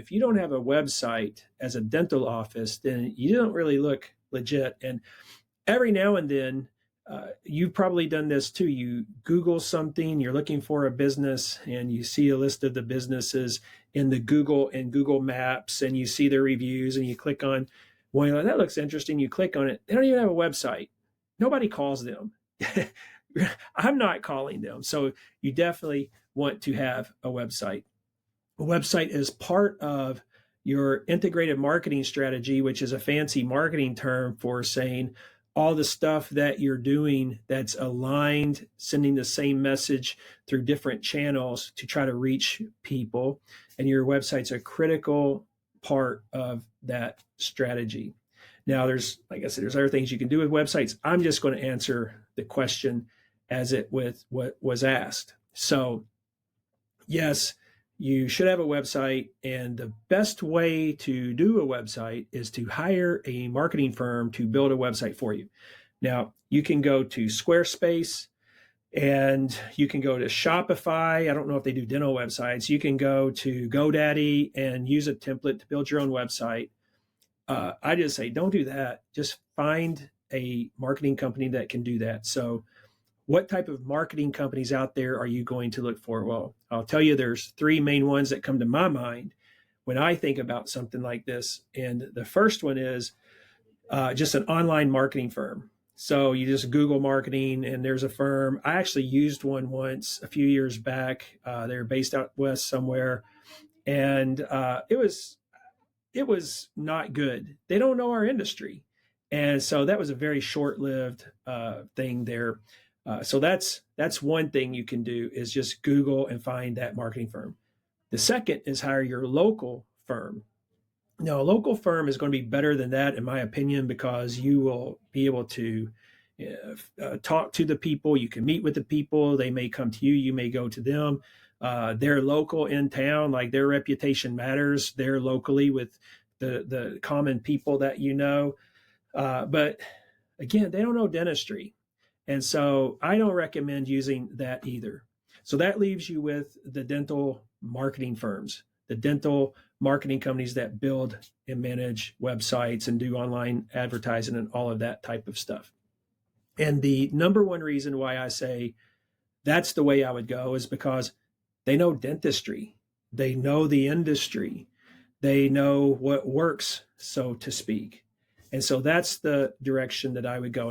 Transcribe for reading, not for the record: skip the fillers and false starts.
if you don't have a website as a dental office, then you don't really look legit. And every now and then, you've probably done this too. You Google something, you're looking for a business, and you see a list of the businesses in the Google and Google Maps, and you see their reviews, and you click on one. You're like, that looks interesting. You click on it. They don't even have a website. Nobody calls them. I'm not calling them. So you definitely want to have a website. A website is part of your integrated marketing strategy, which is a fancy marketing term for saying all the stuff that you're doing that's aligned, sending the same message through different channels to try to reach people. And your website's a critical part of that strategy. Now, like I said, there's other things you can do with websites. I'm just going to answer the question as it with what was asked. So, yes, you should have a website, and the best way to do a website is to hire a marketing firm to build a website for you. Now, you can go to Squarespace, and you can go to Shopify. I don't know if they do dental websites. You can go to GoDaddy and use a template to build your own website. I just say, don't do that. Just find a marketing company that can do that. So what type of marketing companies out there are you going to look for? Well, I'll tell you, there's three main ones that come to my mind when I think about something like this. And the first one is just an online marketing firm. So you just Google marketing, and there's a firm. I actually used one once a few years back. They're based out west somewhere, and it was not good. They don't know our industry, and so that was a very short-lived thing there. So that's one thing you can do, is just Google and find that marketing firm. The second is hire your local firm. Now, a local firm is going to be better than that, in my opinion, because you will be able to talk to the people. You can meet with the people. They may come to you. You may go to them. They're local in town, like their reputation matters. They're locally with the common people that you know. But again, they don't know dentistry. And so I don't recommend using that either. So that leaves you with the dental marketing firms, the dental marketing companies that build and manage websites and do online advertising and all of that type of stuff. And the number one reason why I say that's the way I would go is because they know dentistry. They know the industry. They know what works, so to speak. And so that's the direction that I would go.